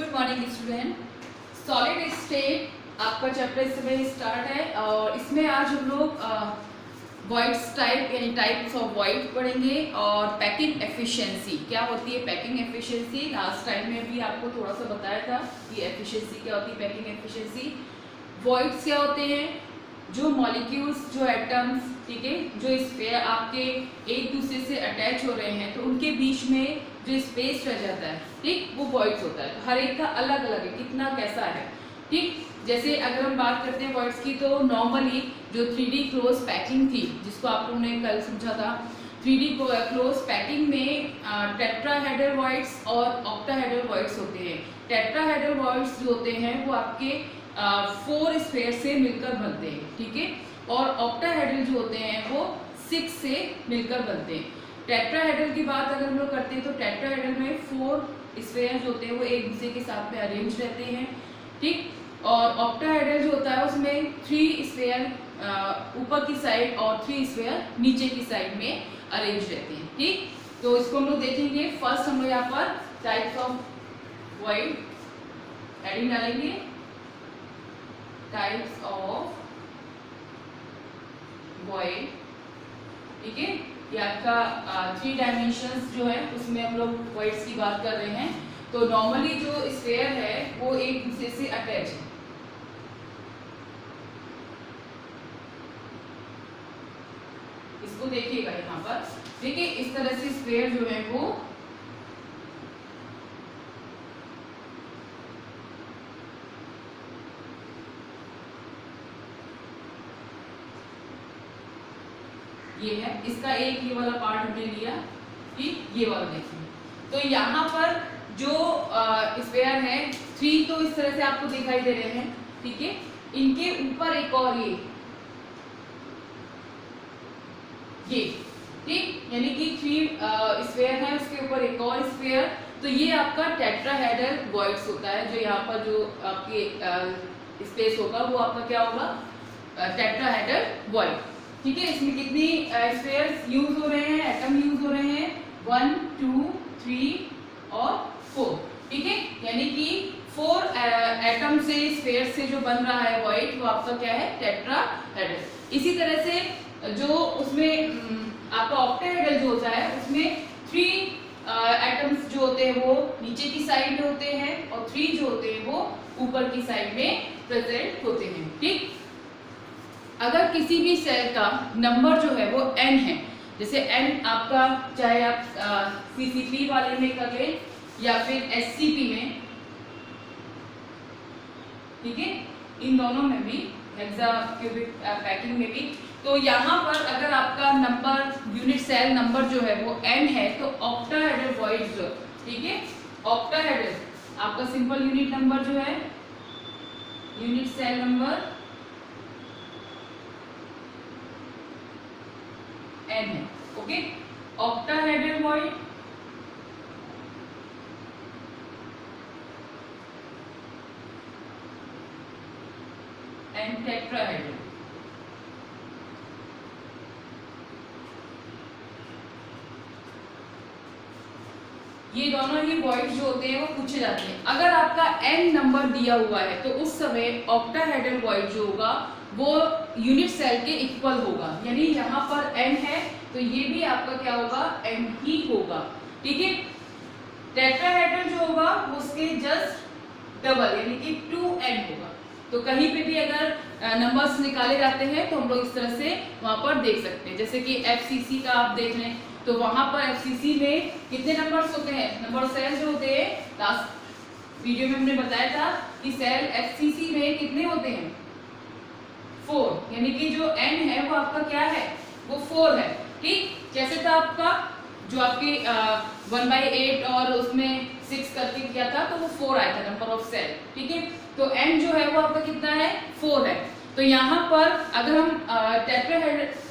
Good morning student. Solid state आपका chapter इस समय स्टार्ट है और इसमें आज हम लोग वॉइड्स टाइप यानी टाइप्स ऑफ वॉइड पढ़ेंगे और पैकिंग एफिशिएंसी क्या होती है। पैकिंग एफिशिएंसी लास्ट टाइम में भी आपको थोड़ा सा बताया था कि एफिशिएंसी क्या होती है। पैकिंग एफिशिएंसी वॉइड्स क्या होते हैं, जो मॉलिक्यूल्स, जो एटम्स, ठीक है, जो स्फीयर आपके एक दूसरे से अटैच हो रहे हैं तो उनके बीच में जो स्पेस रह जाता है, ठीक, वो वॉइड्स होता है। तो हर एक का अलग अलग है, कितना कैसा है, ठीक। जैसे अगर हम बात करते हैं वॉइड्स की तो नॉर्मली जो 3D क्लोज पैकिंग थी जिसको आप लोगों ने कल समझा था, 3D क्लोज पैकिंग में टेट्राहेड्रल वॉइड्स और ऑक्टाहेड्रल वॉइड्स होते हैं। टेट्राहेड्रल वॉइड्स जो होते हैं वो आपके 4 स्फीयर से मिलकर बनते हैं, ठीक है, और ऑक्टाहेड्रल जो होते हैं वो 6 से मिलकर बनते हैं। टेट्राहेड्रल की बात अगर हम लोग करते हैं तो टेट्राहेड्रल में 4 स्फीयर जो होते हैं वो एक दूसरे के साथ में अरेंज रहते हैं, ठीक। और ऑक्टाहेड्रल जो होता है उसमें 3 स्फीयर ऊपर की साइड और 3 स्फीयर नीचे की साइड में अरेंज रहते हैं, ठीक। तो इसको हम लोग देखेंगे। फर्स्ट हम लोग यहाँ पर टाइप्स ऑफ वॉइड हेडिंग डालेंगे, टाइप्स ऑफ वॉइड, ठीक है। ये आपका 3 डायमेंशंस जो है उसमें हम लोग वॉइड्स की बात कर रहे हैं। तो नॉर्मली जो स्फीयर है वो एक दूसरे से अटैच है, इसको देखिएगा यहाँ पर, देखिए इस तरह से स्फीयर जो है वो ये है, इसका एक ये वाला पार्ट हमने लिया, ठीक, ये वाला देखिए। तो यहाँ पर जो स्फीयर है 3 तो इस तरह से आपको दिखाई दे रहे हैं, ठीक है। इनके ऊपर एक और ये, ठीक, यानी कि 3 स्फीयर है, उसके ऊपर एक और स्फीयर। तो ये आपका टेट्राहेड्रल वॉइड्स होता है। जो यहाँ पर जो आपके स्पेस होगा वो आपका क्या होगा, टेट्राहेड्रल वॉइड, ठीक है। इसमें कितनी स्फीयर्स यूज हो रहे हैं, एटम यूज हो रहे हैं, 1 2 3 और 4, ठीक है। यानी कि 4 एटम से स्फीयर से जो बन रहा है वॉइड वो आपका क्या है, टेट्राहेड्रल। इसी तरह से जो उसमें आपका ऑक्टाहेड्रल जो होता है उसमें 3 एटम्स जो होते हैं वो नीचे की साइड में होते हैं और 3 जो होते हैं वो ऊपर की साइड में प्रेजेंट होते हैं, ठीक। अगर किसी भी सेल का नंबर जो है वो n है, जैसे n आपका चाहे आप CCP वाले में कर लें या फिर SCP में, ठीक है, इन दोनों में भी हेक्सा क्यूबिक पैकिंग में भी। तो यहाँ पर अगर आपका नंबर, यूनिट सेल नंबर जो है वो n है तो ऑक्टाहेड्रल वॉइड जो, ठीक है, ऑक्टाहेड्रल आपका सिंपल यूनिट नंबर जो है, यूनिट सेल नंबर n है, okay. Octahedral void and tetrahedral, ये दोनों ही वॉइड जो होते हैं वो पूछे जाते हैं। अगर आपका n नंबर दिया हुआ है तो उस समय ऑक्टाहेड्रल वॉइड जो होगा वो यूनिट सेल के इक्वल होगा, यानी यहाँ पर n है तो ये भी आपका क्या होगा, n ही होगा, ठीक है। टेट्राहेड्रल जो होगा वो उसके जस्ट डबल यानी कि 2n होगा। तो कहीं पे भी अगर नंबर्स निकाले जाते हैं तो हम लोग इस तरह से वहां पर देख सकते हैं। जैसे कि FCC का आप देख लें तो वहां पर FCC में कितने नंबर्स होते हैं, नंबर सेल जो होते हैं, लास्ट वीडियो में हमने बताया था कि सेल FCC में कितने होते हैं, 4, यानी कि जो n है वो आपका क्या है, वो 4 है, ठीक। जैसे था आपका जो आपके 1/8 और उसमें 6 करके किया था तो वो 4 आया था नंबर ऑफ सेल, ठीक है। तो n जो है वो आपका कितना है, 4 है। तो यहाँ पर अगर हम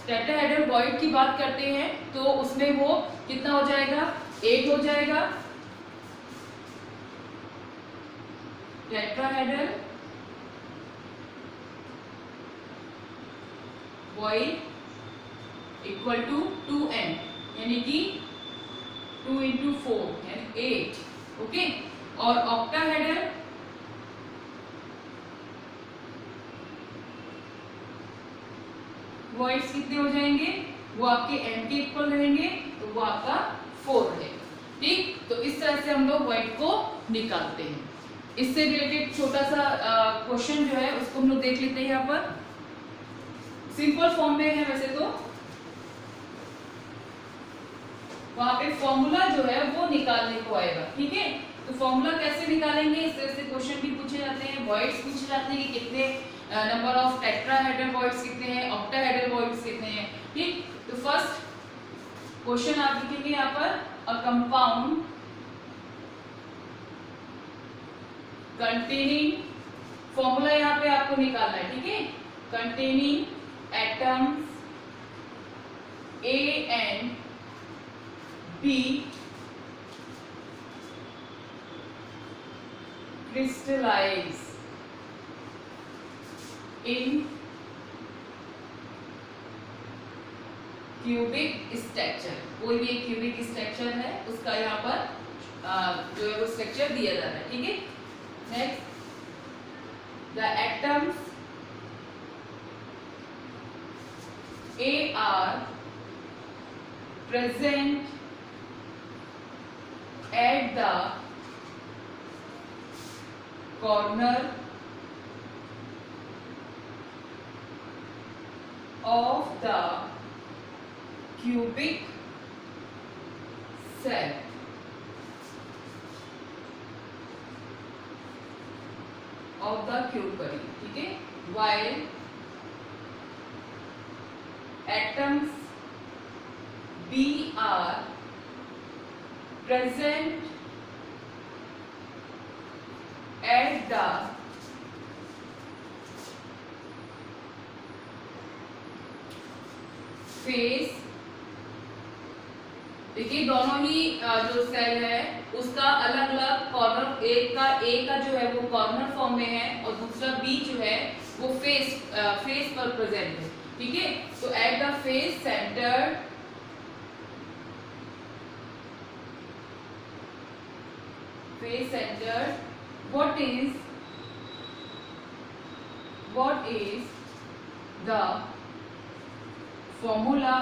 टेट्राहेड्रल वॉइड की बात करते हैं तो उसमें वो कितना हो जाएगा, 8 हो जाएगा। Tetrahedral void equal to 2n, यानी कि 2 × 4 यानी 8, ओके। और ऑक्टाहेड्रल वॉइड्स कितने हो जाएंगे, वो आपके m के इक्वल रहेंगे, तो वो आपका 4 रहेगा। ठीक, तो इस तरह से हम लोग वॉइड को निकालते हैं। इससे रिलेटेड छोटा सा क्वेश्चन जो है उसको हम लोग देख लेते हैं। यहाँ पर सिंपल फॉर्म में है वैसे तो, वहां पे फॉर्मूला जो है वो निकालने को आएगा। ठीक है, तो फॉर्मूला कैसे निकालेंगे, इस तरह से क्वेश्चन भी पूछे जाते हैं, वॉइड्स पूछे जाते हैं कि कितने नंबर ऑफ टेट्राहेड्रल वॉइड्स कितने हैं, ऑक्टाहेड्रल वॉइड्स कितने हैं। ठीक, तो फर्स्ट क्वेश्चन आप लिखेंगे यहाँ पर, अ कंपाउंड कंटेनिंग, फॉर्मूला यहाँ पे आपको निकालना है। ठीक है, containing atoms A and B crystallize in cubic structure. कोई भी एक क्यूबिक स्ट्रक्चर है उसका यहाँ पर जो है वो स्ट्रक्चर दिया जाता है। ठीक है, next, the atoms A are present at the corner of the cubic cell of the cube body। ठीक है, while atoms B are present at the face। देखिए दोनों ही जो सेल है उसका अलग अलग कॉर्नर, एक का जो है वो कॉर्नर फॉर्म में है और दूसरा बी जो है वो फेस पर प्रेजेंट है। ठीक है, तो eight the face centre what is the formula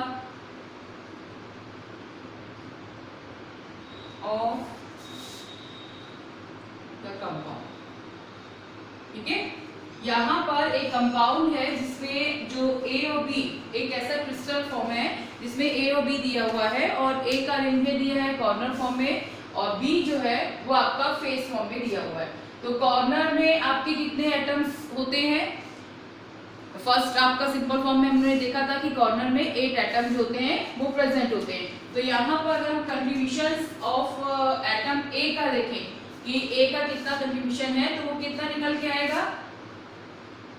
of the compound। ठीक है, यहाँ पर एक कंपाउंड है जिसमें जो A और B एक ऐसा क्रिस्टल फॉर्म है जिसमें A और B दिया हुआ है और A का अरेंजमेंट दिया है कॉर्नर फॉर्म में और B जो है वो आपका फेस फॉर्म में दिया हुआ है। तो कॉर्नर में आपके कितने एटम्स होते हैं, फर्स्ट आपका सिंपल फॉर्म में हमने देखा था कि कॉर्नर में 8 एटम्स होते हैं वो प्रेजेंट होते हैं। तो यहाँ पर अगर हम कंट्रीब्यूशंस ऑफ एटम A का देखें कि A का कितना कंट्रीब्यूशन है तो वो कितना निकल के आएगा,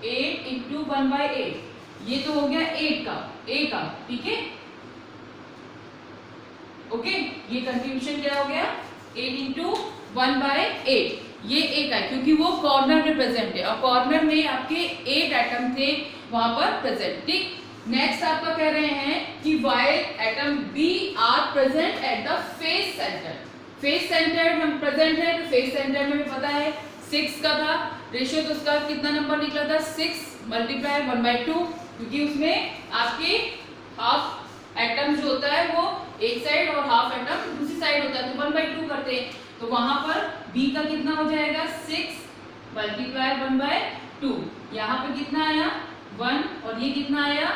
8 इंटू 1/8, ये तो हो गया 8 का A का। ठीक है, ओके, ये कंट्रीब्यूशन क्या हो गया 8 इंटू 1/8, ये A का है क्योंकि वो कॉर्नर में प्रेजेंट है और कॉर्नर में आपके 8 एटम थे वहां पर प्रेजेंट। ठीक, नेक्स्ट आपका कह रहे हैं कि while atom B are present at the face centre. Face centre हम प्रेजेंट है तो फेस सेंटर में भी पता है 6 का था रेशियो, तो उसका कितना नंबर निकला था 6 मल्टीप्लाई 1/2, क्योंकि उसमें आपके हाफ एटम जो होता है वो एक साइड और हाफ एटम दूसरी साइड होता है तो 1/2 करते हैं। तो वहां पर B का कितना हो जाएगा 6 मल्टीप्लाई 1/2, यहाँ पे कितना आया 1 और ये कितना आया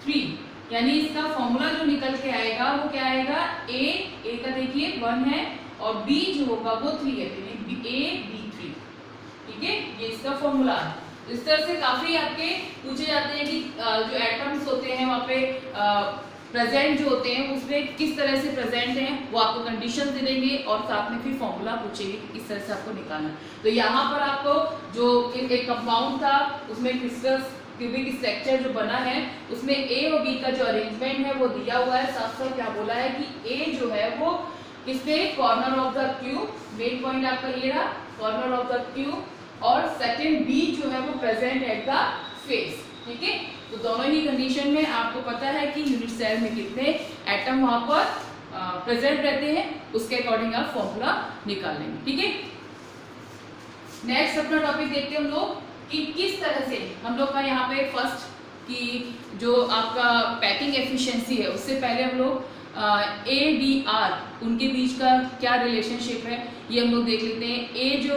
3, यानी इसका फॉर्मूला जो निकल के आएगा वो क्या आएगा, A का देखिए 1 है और B जो होगा वो 3 है, AB3। ठीक है, ये इसका फॉर्मूला है। इस तरह से काफी आपके पूछे जाते हैं कि जो एटम्स होते हैं वहाँ पे प्रेजेंट जो होते हैं उसमें किस तरह से प्रेजेंट हैं, वो आपको कंडीशन दे देंगे और साथ में फिर फॉर्मूला पूछेंगे कि किस तरह से आपको निकालना। तो यहाँ पर आपको जो एक कंपाउंड था उसमें क्रिस्टल्स क्यूबिक स्ट्रक्चर जो बना है उसमें A और B का जो अरेंजमेंट है वो दिया हुआ है। साथ साथ क्या बोला है कि A जो है वो किसपे, corner of the cube, main point आपका ये रहा कॉर्नर ऑफ द क्यूब, और सेकंड B जो है वो प्रेजेंट एट द फेस। ठीक है, तो दोनों ही कंडीशन में आपको पता है कि यूनिट सेल में कितने एटम वहां पर प्रेजेंट रहते हैं, उसके अकॉर्डिंग आप फॉर्मूला निकाल लेंगे। ठीक है, नेक्स्ट अपना टॉपिक देखते हैं हम लोग कि किस तरह से हम लोग का यहाँ पे फर्स्ट कि जो आपका पैकिंग एफिशिएंसी है, उससे पहले हम लोग ADR उनके बीच का क्या रिलेशनशिप है ये हम लोग देख लेते हैं। ए जो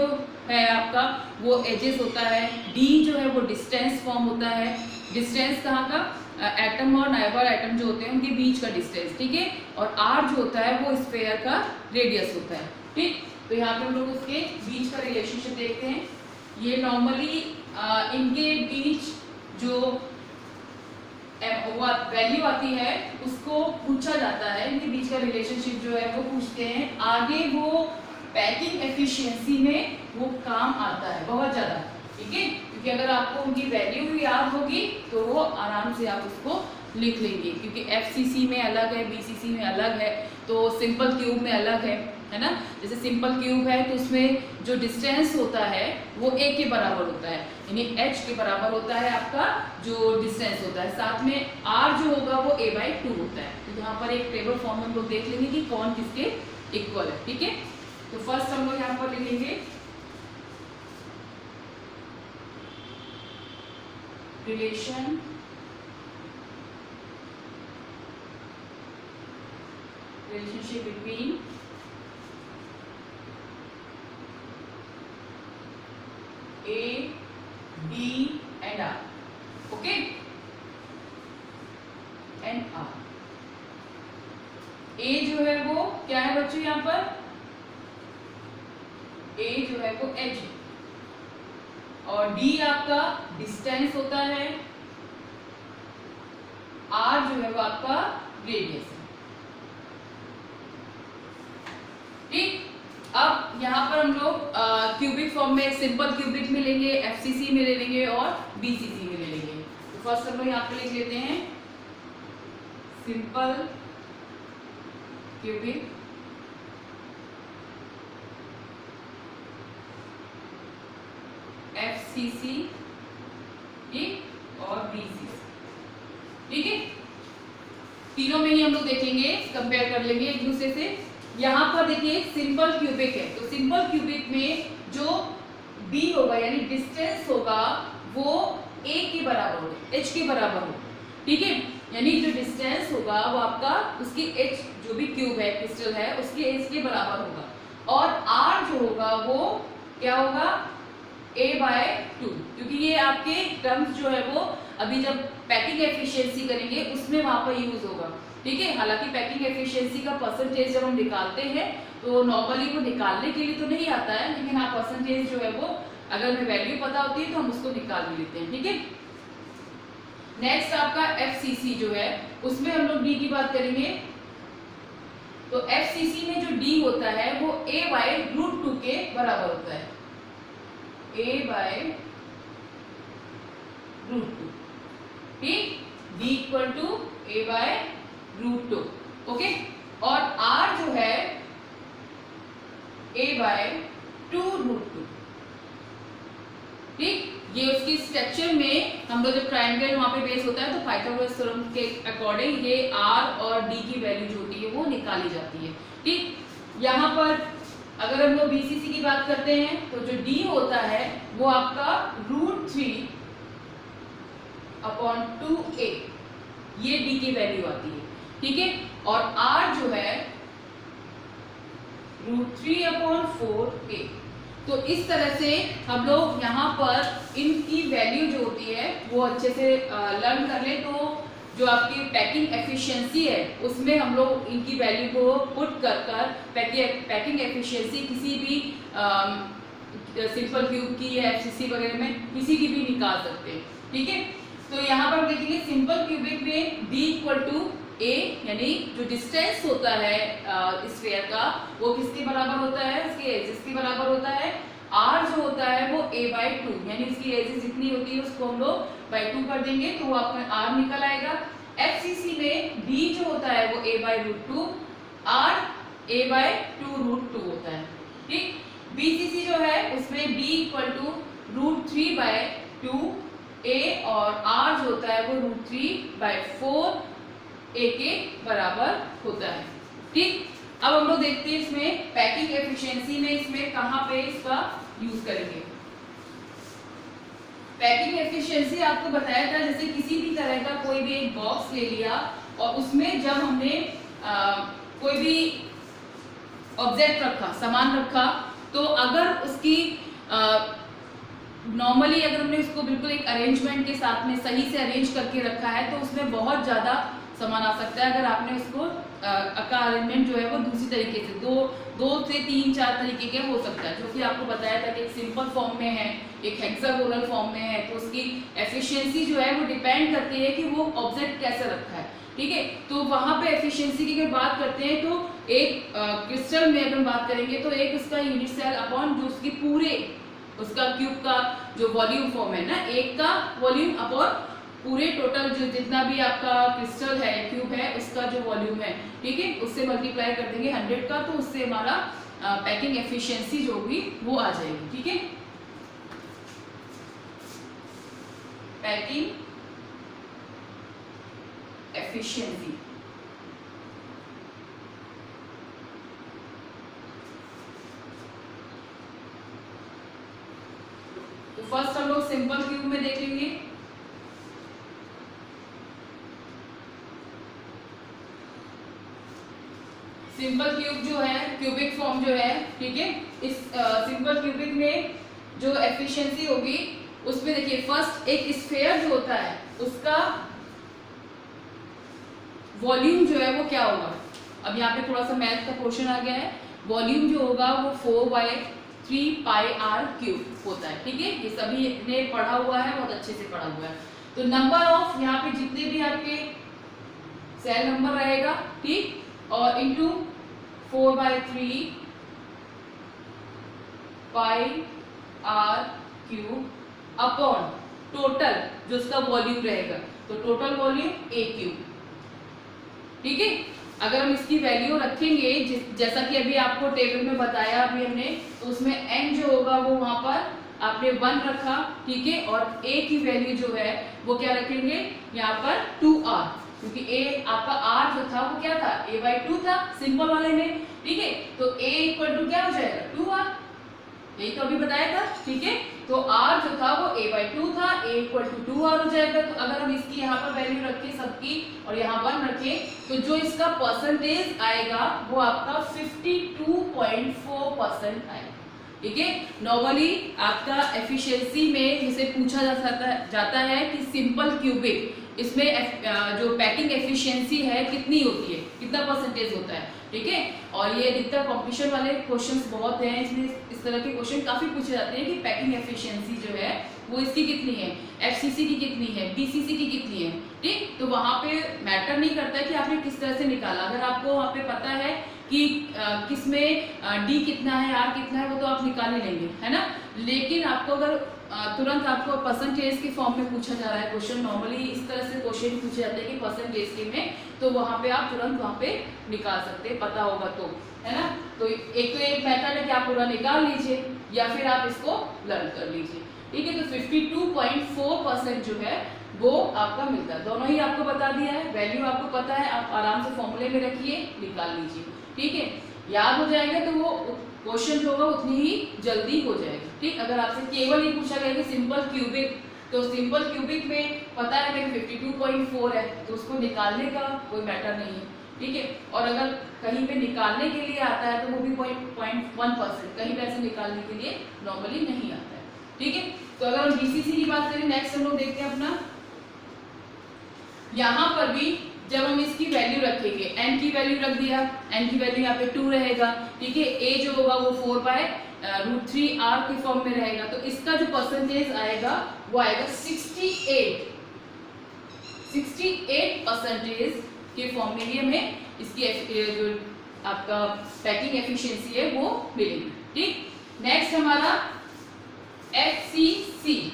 है आपका वो एजेस होता है, डी जो है वो डिस्टेंस फॉर्म होता है, डिस्टेंस कहाँ का, एटम और नाइबर एटम जो होते हैं उनके बीच का डिस्टेंस, ठीक है, और आर जो होता है वो स्फेयर का रेडियस होता है, ठीक। तो यहाँ पे हम लोग उसके बीच का रिलेशनशिप देखते हैं। ये नॉर्मली इनके बीच जो वैल्यू आती है उसको पूछा जाता है, इनके बीच का रिलेशनशिप जो है वो पूछते हैं, आगे वो पैकिंग एफिशिएंसी में वो काम आता है बहुत ज़्यादा, ठीक है, क्योंकि अगर आपको उनकी वैल्यू भी याद होगी तो वो आराम से आप उसको लिख लेंगे, क्योंकि FCC में अलग है, BCC में अलग है, तो सिंपल क्यूब में अलग है ना। जैसे सिंपल क्यूब है तो उसमें जो डिस्टेंस होता है वो A के बराबर होता है, यानी H के बराबर होता है आपका जो डिस्टेंस होता है, साथ में R जो होगा वो A/2 होता है। तो यहाँ पर एक टेबल फॉर्म हम लोग देख लेंगे कि कौन किसके इक्वल है, ठीक है। तो फर्स्ट हम लोग यहाँ पर लिखेंगे relation relationship between A, B and R, okay, and R। A जो है वो क्या है बच्चों यहाँ पर, A जो है वो H है, और D आपका डिस्टेंस होता है, R जो है वो आपका रेडियस है, ठीक। अब यहाँ पर हम लोग क्यूबिक फॉर्म में सिंपल क्यूबिक में लेंगे, FCC में ले लेंगे और BCC में ले लेंगे। तो फर्स्ट हम लोग यहाँ पे लिख लेते हैं सिंपल क्यूबिक FCC, ठीक, और BCC, ठीक है। तीनों में ही हम लोग देखेंगे, कंपेयर कर लेंगे एक दूसरे से। यहाँ पर देखिए सिंपल क्यूबिक है, तो सिंपल क्यूबिक में जो B होगा यानी डिस्टेंस होगा वो A के बराबर हो, H के बराबर हो, ठीक है, यानी जो डिस्टेंस होगा वो आपका उसकी H जो भी क्यूब है क्रिस्टल है उसके H के बराबर होगा, और R जो होगा वो क्या होगा A/2, क्योंकि ये आपके टर्म्स जो है वो अभी जब पैकिंग एफिशिएंसी करेंगे उसमें वहां पर यूज होगा, ठीक है। हालांकि पैकिंग एफिशिएंसी का परसेंटेज जब हम निकालते हैं तो नॉर्मली वो निकालने के लिए तो नहीं आता है, लेकिन हाँ परसेंटेज जो है वो अगर हमें वैल्यू पता होती है तो हम उसको निकाल भी लेते हैं, ठीक है। नेक्स्ट आपका FCC जो है उसमें हम लोग D की बात करेंगे। तो FCC में जो D होता है वो A/√2 के बराबर होता है, A/√2, ठीक, D = A/√2, ओके, और R जो है A/2√2, ठीक। ये उसकी स्ट्रक्चर में हम लोग जब ट्रायंगल वहां पे बेस होता है तो पाइथागोरस थ्योरम के अकॉर्डिंग ये R और D की वैल्यू जो होती है वो निकाली जाती है, ठीक। यहाँ पर अगर हम लोग BCC की बात करते हैं तो जो D होता है वो आपका √3/2A, ये D की वैल्यू आती है, ठीक है, और R जो है √3/4A। तो इस तरह से हम लोग यहाँ पर इनकी वैल्यू जो होती है वो अच्छे से लर्न कर लें, तो जो आपकी पैकिंग एफिशिएंसी है उसमें हम लोग इनकी वैल्यू को पुट कर पैकिंग एफिशिएंसी किसी भी सिंपल क्यूब की या FCC वगैरह में किसी की भी निकाल सकते हैं, ठीक है। तो यहाँ पर देखेंगे सिंपल क्यूबिक में D = A, यानी जो डिस्टेंस होता है स्फीयर का वो किसके बराबर होता है, इसके एजेस के बराबर होता है। R जो होता है वो A/2, यानी इसकी एजेस जितनी होती है उसको हम लोग /2 कर देंगे तो वो आपका R निकल आएगा। FCC में D जो होता है वो A/√2, R A/2√2 होता है, ठीक। BCC जो है उसमें D = √3/2A और R जो होता है वो √3/4 A के बराबर होता है, ठीक। अब हम लोग देखते हैं इसमें पैकिंग एफिशिएंसी में इसमें कहाँ पे इसका यूज करेंगे। पैकिंग एफिशिएंसी आपको बताया था, जैसे किसी भी तरह का कोई भी एक बॉक्स ले लिया और उसमें जब हमने कोई भी ऑब्जेक्ट रखा, सामान रखा, तो अगर उसकी नॉर्मली अगर हमने उसको बिल्कुल एक अरेंजमेंट के साथ में सही से अरेंज करके रखा है तो उसमें बहुत ज़्यादा सामान आ सकता है। अगर आपने उसको का अरेंजमेंट जो है वो दूसरी तरीके से दो से तीन चार तरीके के हो सकता है, जो कि आपको बताया था कि एक सिंपल फॉर्म में है, एक हेक्सागोनल फॉर्म में है, तो उसकी एफिशिएंसी जो है वो डिपेंड करती है कि वो ऑब्जेक्ट कैसे रखा है। ठीक है, तो वहाँ पे एफिशिएंसी की अगर बात करते हैं तो एक क्रिस्टल में अगर हम बात करेंगे तो एक उसका यूनिट सेल अपॉन जो उसकी पूरे उसका क्यूब का जो वॉल्यूम फॉर्म है ना, एक का वॉल्यूम अपॉन पूरे टोटल जो जितना भी आपका क्रिस्टल है, क्यूब है, उसका जो वॉल्यूम है, ठीक है, उससे मल्टीप्लाई कर देंगे 100 का, तो उससे हमारा पैकिंग एफिशिएंसी जो होगी वो आ जाएगी। ठीक है, पैकिंग एफिशिएंसी तो फर्स्ट हम लोग सिंपल क्यूब में देख लेंगे। सिंपल क्यूब जो है, क्यूबिक फॉर्म जो है, ठीक है, इस सिंपल क्यूबिक में जो एफिशिएंसी होगी उसमें देखिए फर्स्ट एक स्फेयर जो होता है उसका वॉल्यूम जो है वो क्या होगा। अब यहाँ पे थोड़ा सा मैथ का क्वेश्चन आ गया है। वॉल्यूम जो होगा वो 4/3 पाई आर क्यूब होता है। ठीक है, ये सभी ने पढ़ा हुआ है, बहुत अच्छे से पढ़ा हुआ है। तो नंबर ऑफ यहाँ पे जितने भी आपके सेल नंबर रहेगा, ठीक, और into 4/3 pi r cube upon total जो उसका वॉल्यूम रहेगा, तो टोटल वॉल्यूम ए क्यूब। ठीक है, अगर हम इसकी वैल्यू रखेंगे जैसा कि अभी आपको टेबल में बताया अभी हमने, तो उसमें n जो होगा वो वहां पर आपने 1 रखा, ठीक है, और a की वैल्यू जो है वो क्या रखेंगे यहाँ पर 2r, क्योंकि a आपका r जो था वो क्या था, a/2 था सिंपल वाले में। ठीक है, तो a इक्वल टू क्या हो जाएगा 2r, यही तो अभी बताया था। ठीक है, तो r जो था वो a/2 था, a इक्वल टू 2r हो जाएगा। तो अगर हम इसकी यहाँ पर वैल्यू रखें सबकी और यहाँ 1 रखें, तो जो इसका परसेंटेज आएगा वो आपका 52.4% आएगा। ठीक है, नॉर्मली आपका एफिशिएंसी में जिसे पूछा जाता है कि सिंपल क्यूबिक इसमें जो पैकिंग एफिशिएंसी है कितनी होती है, कितना परसेंटेज होता है। ठीक है, और ये अधिकतर कॉम्पिटिशन वाले क्वेश्चंस बहुत हैं, इसमें इस तरह के क्वेश्चन काफी पूछे जाते हैं कि पैकिंग एफिशिएंसी जो है वो इसकी कितनी है, एफसीसी की कितनी है, बीसीसी की कितनी है। ठीक, तो वहां पे मैटर नहीं करता है कि आपने किस तरह से निकाला। अगर आपको वहां पे पता है कि किस में डी कितना है, आर कितना है, वो तो आप निकाल ही लेंगे, है ना। लेकिन आपको अगर तुरंत आपको परसेंटेज के फॉर्म में पूछा जा रहा है क्वेश्चन, नॉर्मली इस तरह से क्वेश्चन पूछे जाते हैं कि परसेंटेज के में, तो वहां पे आप तुरंत वहां पे निकाल सकते हैं, पता होगा तो, है ना। तो एक मेथड है कि आप पूरा निकाल लीजिए या फिर आप इसको लर्न कर लीजिए। ठीक है, तो 52.4% जो है वो आपका मिलता है। दोनों ही आपको बता दिया है, वैल्यू आपको पता है, आप आराम से फॉर्मूले में रखिए, निकाल लीजिए। ठीक है, याद हो जाएगा तो वो क्वेश्चन जो होगा उतनी ही जल्दी हो जाएगा। ठीक, अगर आपसे केवल ये पूछा गया कि सिंपल क्यूबिक, तो सिंपल क्यूबिक में पता है कि 52.4 है, तो उसको निकालने का कोई मैटर नहीं है। ठीक है, और अगर कहीं पे निकालने के लिए आता है तो वो भी 0.1%, कहीं पे ऐसे निकालने के लिए नॉर्मली नहीं आता है। ठीक है, तो अगर हम बीसीसी की बात करें, नेक्स्ट हम लोग देखते हैं अपना, यहाँ पर भी जब हम इसकी वैल्यू रखेंगे, n की वैल्यू रख दिया, n की वैल्यू यहाँ पे 2 रहेगा। ठीक है, a जो होगा वो 4/√3r के फॉर्म में रहेगा, तो इसका जो परसेंटेज आएगा वो आएगा 68% के फॉर्म में ही हमें इसकी जो आपका पैकिंग एफिशिएंसी है वो मिलेगी। ठीक, नेक्स्ट हमारा एफसीसी।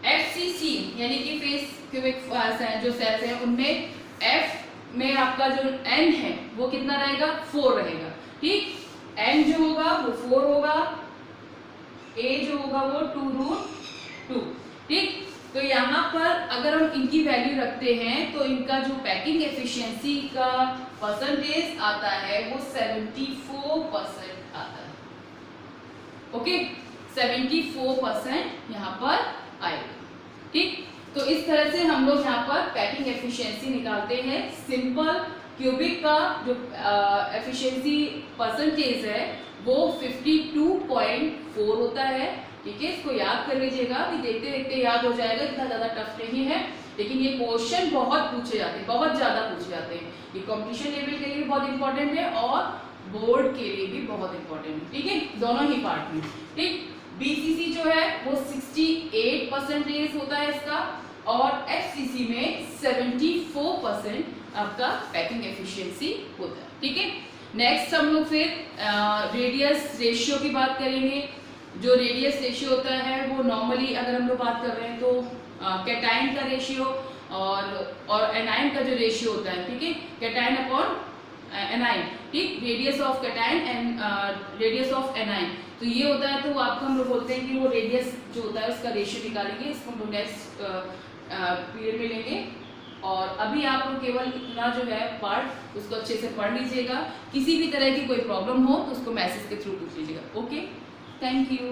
एफसीसी यानी कि फेस क्यूबिक जो सेल्स हैं उनमें F में आपका जो N है वो कितना रहेगा, 4 रहेगा। ठीक, N जो होगा वो 4 होगा, A जो होगा वो 2√2। ठीक, तो यहाँ पर अगर हम इनकी वैल्यू रखते हैं तो इनका जो पैकिंग एफिशिएंसी का परसेंटेज आता है वो 74% आता है। ओके, 74% यहाँ पर आएगा। ठीक, तो इस तरह से हम लोग यहाँ पर पैकिंग एफिशिएंसी निकालते हैं। सिंपल क्यूबिक का जो एफिशिएंसी परसेंटेज है वो 52.4 होता है। ठीक है, इसको याद कर लीजिएगा कि देखते देखते याद हो जाएगा, इतना ज़्यादा टफ नहीं है, लेकिन ये क्वेश्चन बहुत पूछे जाते हैं, बहुत ज़्यादा पूछे जाते हैं। ये कंपटीशन लेवल के लिए भी बहुत इंपॉर्टेंट है और बोर्ड के लिए भी बहुत इंपॉर्टेंट है। ठीक है, दोनों ही पार्ट में। ठीक, बीसीसी जो है वो 68% होता है इसका, और एफसीसी में 74% आपका पैकिंग एफिशिएंसी होता है। ठीक है, नेक्स्ट हम लोग फिर रेडियस रेशियो की बात करेंगे। जो रेडियस रेशियो होता है वो नॉर्मली अगर हम लोग बात कर रहे हैं तो कैटाइन का रेशियो और एनाइन का जो रेशियो होता है, ठीक है, कैटाइन अपॉन एनाइन। ठीक, radius of cation and radius of anion, तो ये होता है। तो आपको हम लोग बोलते हैं कि वो रेडियस जो होता है उसका रेशियो निकालेंगे, इसको हम लोग नेक्स्ट पीरियड में लेंगे। और अभी आप लोग केवल इतना जो है पार्ट उसको अच्छे से पढ़ लीजिएगा। किसी भी तरह की कोई प्रॉब्लम हो तो उसको मैसेज के थ्रू पूछ लीजिएगा। Okay, thank you.